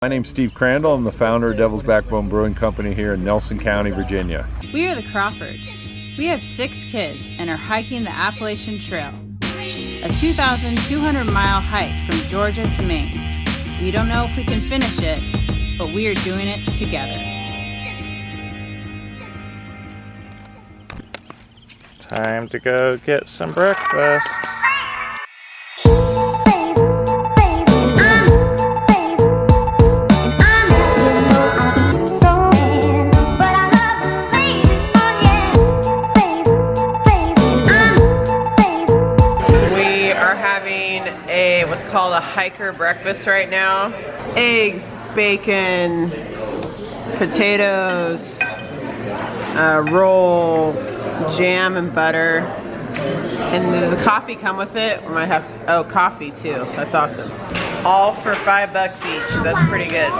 My name's Steve Crandall. I'm the founder of Devil's Backbone Brewing Company here in Nelson County, Virginia. We are the Crawfords. We have 6 kids and are hiking the Appalachian Trail, a 2,200-mile hike from Georgia to Maine. We don't know if we can finish it, but we are doing it together. Time to go get some breakfast. What's called a hiker breakfast right now. Eggs, bacon, potatoes, roll, jam and butter. And does the coffee come with it? We might have, oh, coffee too. That's awesome. All for $5 each. That's pretty good.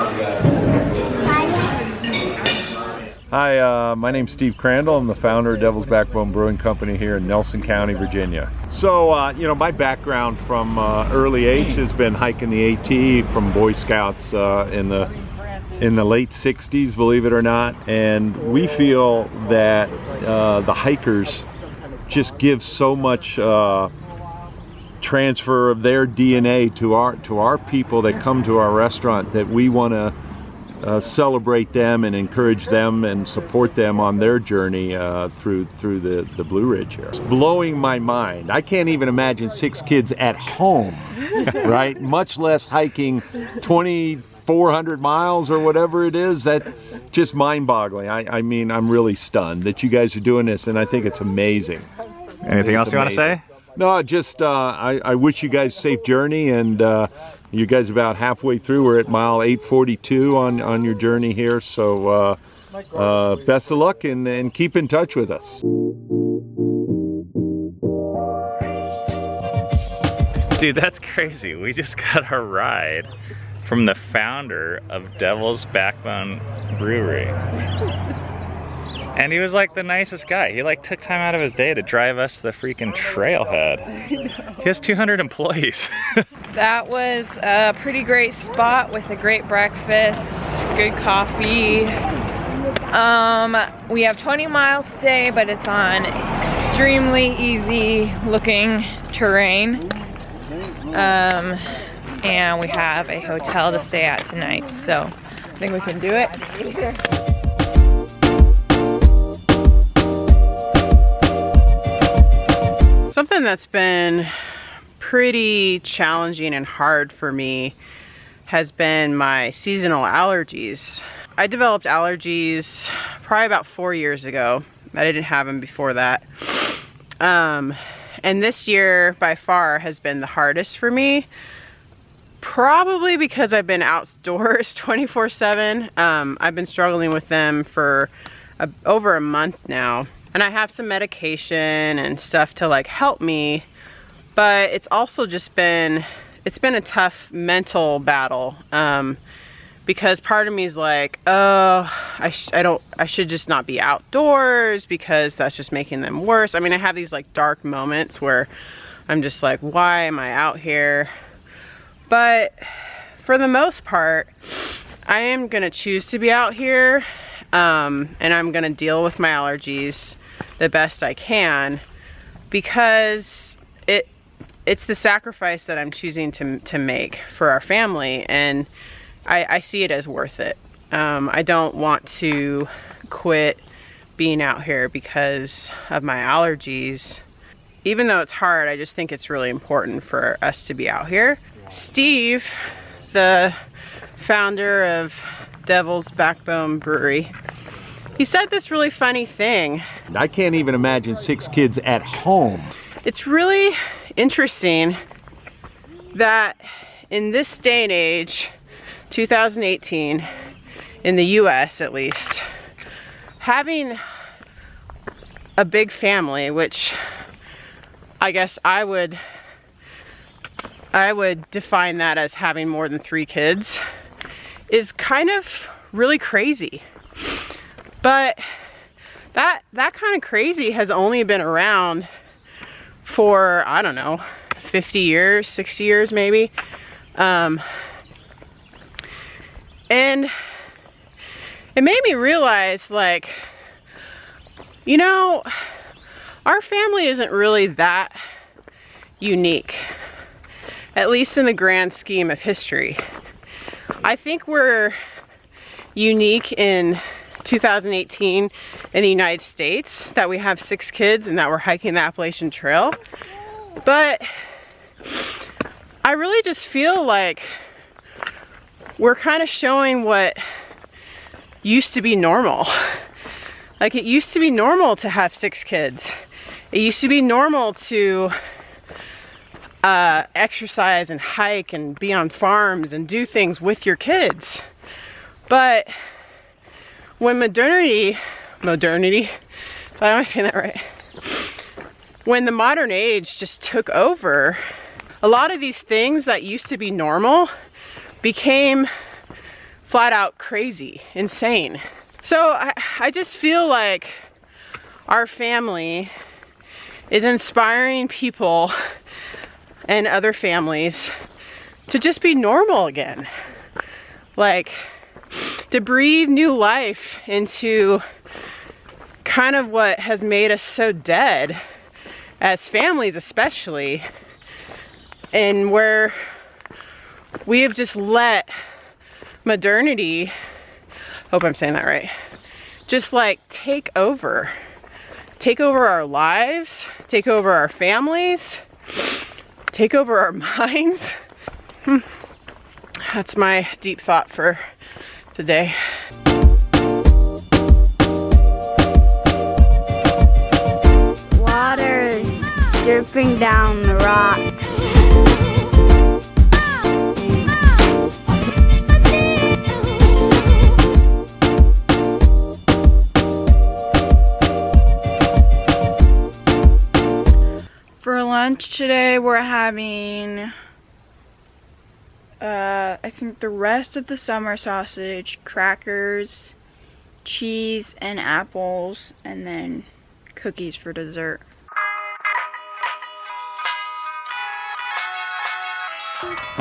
Hi, my name's Steve Crandall. I'm the founder of Devil's Backbone Brewing Company here in Nelson County, Virginia. So, you know, my background from early age has been hiking the AT from Boy Scouts in the late 60s, believe it or not. And we feel that the hikers just give so much transfer of their DNA to our people that come to our restaurant that we want to celebrate them and encourage them and support them on their journey through the Blue Ridge here. It's blowing my mind. I can't even imagine 6 kids at home, right? Much less hiking 2,400 miles or whatever it is. That just mind-boggling. I mean, I'm really stunned that you guys are doing this, and I think it's amazing. Anything else you want to say? No, just I wish you guys a safe journey, and you guys about halfway through. We're at mile 842 on your journey here, so best of luck and keep in touch with us. Dude, that's crazy. We just got a ride from the founder of Devil's Backbone Brewery. And he was like the nicest guy. He like took time out of his day to drive us to the freaking trailhead. He has 200 employees. That was a pretty great spot with a great breakfast, good coffee. We have 20 miles today, but it's on extremely easy looking terrain. And we have a hotel to stay at tonight, so I think we can do it. Something that's been pretty challenging and hard for me has been my seasonal allergies. I developed allergies probably about 4 years ago. I didn't have them before that. And this year by far has been the hardest for me. Probably because I've been outdoors 24/7. I've been struggling with them for over a month now. And I have some medication and stuff to like help me, but it's also just been, it's been a tough mental battle, because part of me is like, oh, I should just not be outdoors because that's just making them worse. I mean, I have these like dark moments where I'm just like, why am I out here? But for the most part, I am gonna choose to be out here, and I'm gonna deal with my allergies the best I can, because it's the sacrifice that I'm choosing to make for our family, and I see it as worth it. I don't want to quit being out here because of my allergies. Even though it's hard, I just think it's really important for us to be out here. Steve, the founder of Devil's Backbone Brewery, he said this really funny thing. I can't even imagine 6 kids at home. It's really interesting that in this day and age, 2018, in the US at least, having a big family, which I guess I would define that as having more than 3 kids, is kind of really crazy. But that kind of crazy has only been around for, I don't know, 50 years, 60 years maybe. And it made me realize, like, you know, our family isn't really that unique, at least in the grand scheme of history. I think we're unique in 2018 in the United States that we have 6 kids and that we're hiking the Appalachian Trail. But I really just feel like we're kind of showing what used to be normal. Like, it used to be normal to have 6 kids. It used to be normal to exercise and hike and be on farms and do things with your kids. But when modernity, if I am saying that right, when the modern age just took over, a lot of these things that used to be normal became flat out crazy, insane. So I just feel like our family is inspiring people and other families to just be normal again. Like, to breathe new life into kind of what has made us so dead as families, especially, and where we have just let modernity, hope I'm saying that right, just like take over our lives, take over our families, take over our minds. That's my deep thought for today. Water is dripping down the rocks. For lunch today, we're having, I think the rest of the summer sausage, crackers, cheese, and apples, and then cookies for dessert.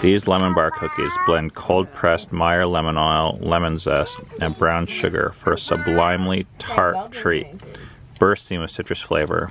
These lemon bar cookies blend cold pressed Meyer lemon oil, lemon zest, and brown sugar for a sublimely tart treat, bursting with citrus flavor.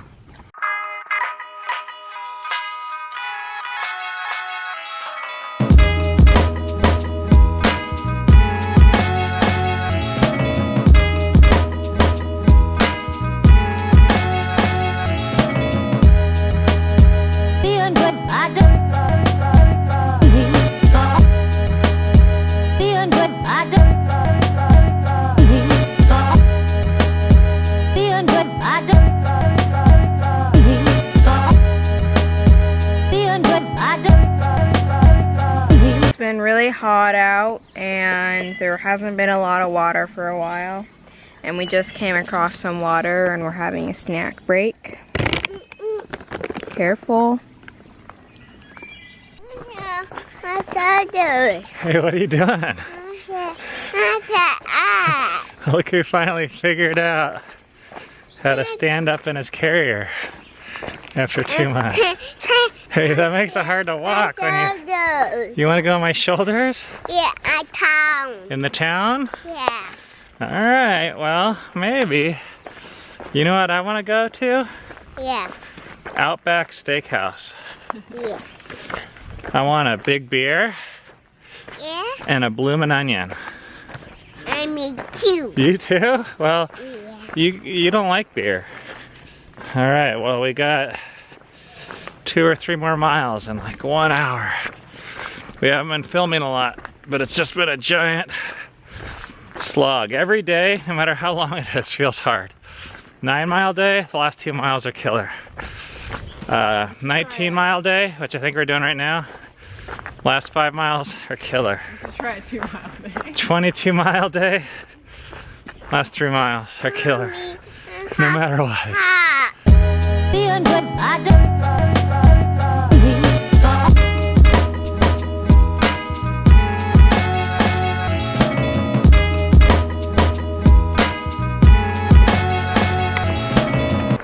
Hot out and there hasn't been a lot of water for a while, and we just came across some water and we're having a snack break. Careful. Hey, what are you doing? Look who finally figured out how to stand up in his carrier after 2 months. Hey, that makes it hard to walk when you want to go on my shoulders? Yeah, town. In the town? Yeah. Alright, well, maybe. You know what I want to go to? Yeah. Outback Steakhouse. Yeah. I want a big beer. Yeah. And a bloomin' onion. I me too. You too? Well, Yeah. you don't like beer. Alright, well, we got 2 or 3 more miles in like 1 hour. We haven't been filming a lot, but it's just been a giant slog. Every day, no matter how long it is, feels hard. 9-mile day, the last 2 miles are killer. 19-mile day, which I think we're doing right now, last 5 miles are killer. We should try a 2-mile day. 22-mile day, last 3 miles are killer. No matter what.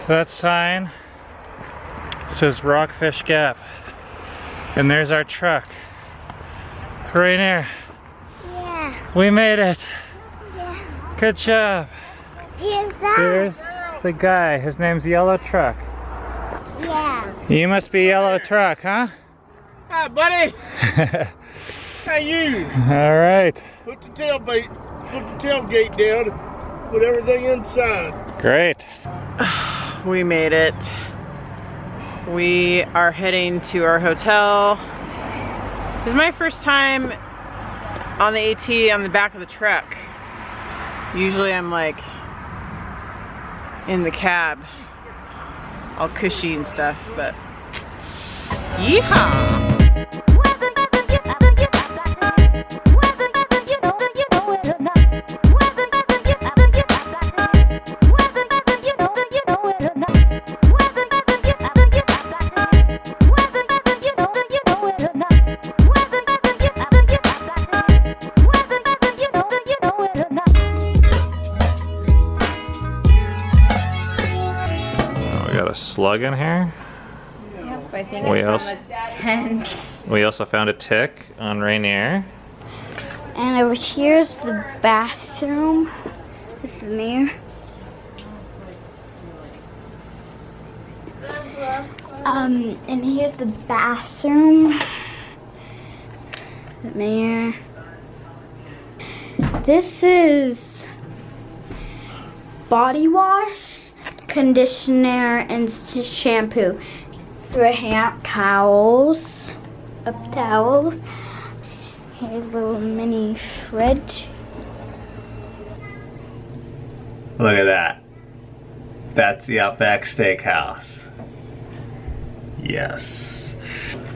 That sign says Rockfish Gap, and there's our truck. Rainier. Yeah. We made it. Yeah. Good job. Here's the guy. His name's Yellow Truck. Yeah. You must be Yellow Truck, huh? Hi, buddy. How you? All right. Put the tailgate down. Put everything inside. Great. We made it. We are heading to our hotel. This is my first time on the AT on the back of the truck. Usually I'm like in the cab, all cushy and stuff, but yeehaw! Slug in here. Yep, I think We it's also- from the tent. We also found a tick on Rainier. And over here's the bathroom. This is the mirror. And here's the bathroom. The mirror. This is body wash, conditioner, and shampoo. So we hang out towels, up towels. Here's a little mini fridge. Look at that. That's the Outback Steakhouse. Yes.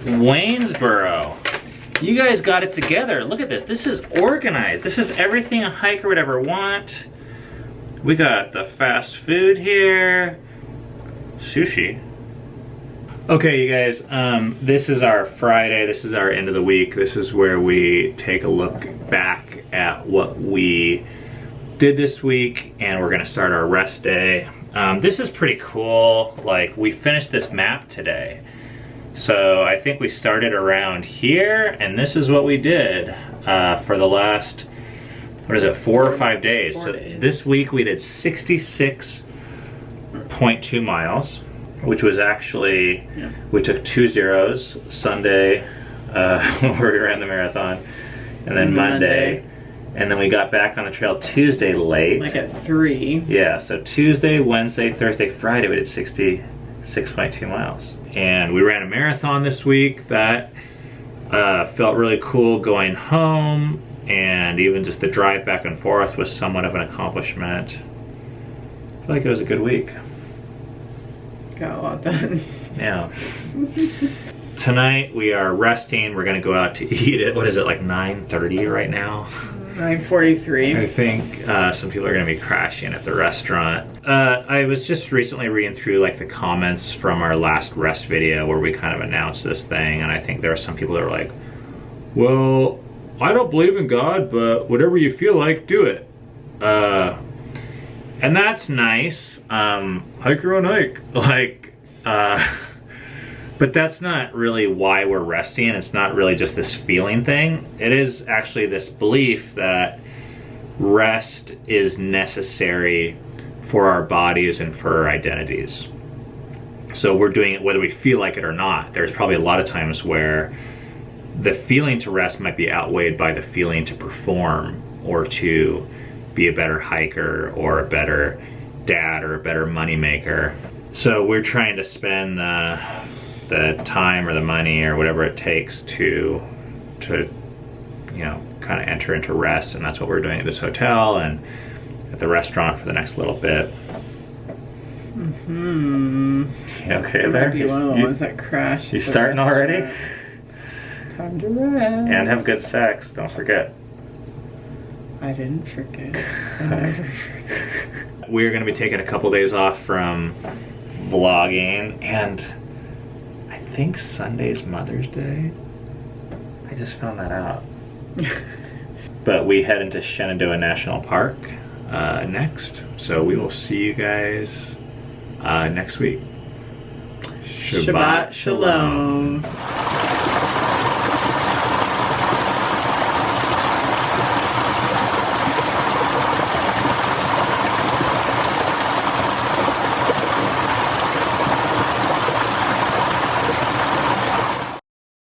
Waynesboro. You guys got it together. Look at this. This is organized. This is everything a hiker would ever want. We got the fast food here. Sushi. Okay, you guys, this is our Friday. This is our end of the week. This is where we take a look back at what we did this week, and we're gonna start our rest day. This is pretty cool. Like, we finished this map today. So I think we started around here, and this is what we did for the last, what is it, 4 or 5 days. So this week we did 66.2 miles, which was actually, we took 2 zeros, Sunday, when we ran the marathon, and then Monday. And then we got back on the trail Tuesday late. Like at 3. Yeah, so Tuesday, Wednesday, Thursday, Friday, we did 66.2 miles. And we ran a marathon this week. That felt really cool going home, and even just the drive back and forth was somewhat of an accomplishment. I feel like it was a good week. Got a lot done. Yeah. Tonight we are resting. We're gonna go out to eat at, what is it, like 9:30 right now? 9:43. I think some people are gonna be crashing at the restaurant. I was just recently reading through like the comments from our last rest video where we kind of announced this thing, and I think there are some people that are like, well, I don't believe in God, but whatever you feel like, do it. And that's nice. Hike your own hike. Like, but that's not really why we're resting. It's not really just this feeling thing. It is actually this belief that rest is necessary for our bodies and for our identities. So we're doing it whether we feel like it or not. There's probably a lot of times where the feeling to rest might be outweighed by the feeling to perform or to be a better hiker or a better dad or a better money maker. So we're trying to spend the time or the money or whatever it takes to you know, kind of enter into rest, and that's what we're doing at this hotel and at the restaurant for the next little bit. Mm-hmm. Okay, It there. might be one of the ones that crashed. You starting already? Time to rest. And have good sex, don't forget. I didn't forget. I never forget. We're gonna be taking a couple days off from vlogging, and I think Sunday's Mother's Day. I just found that out. But we head into Shenandoah National Park next, so we will see you guys next week. Shabbat Shalom.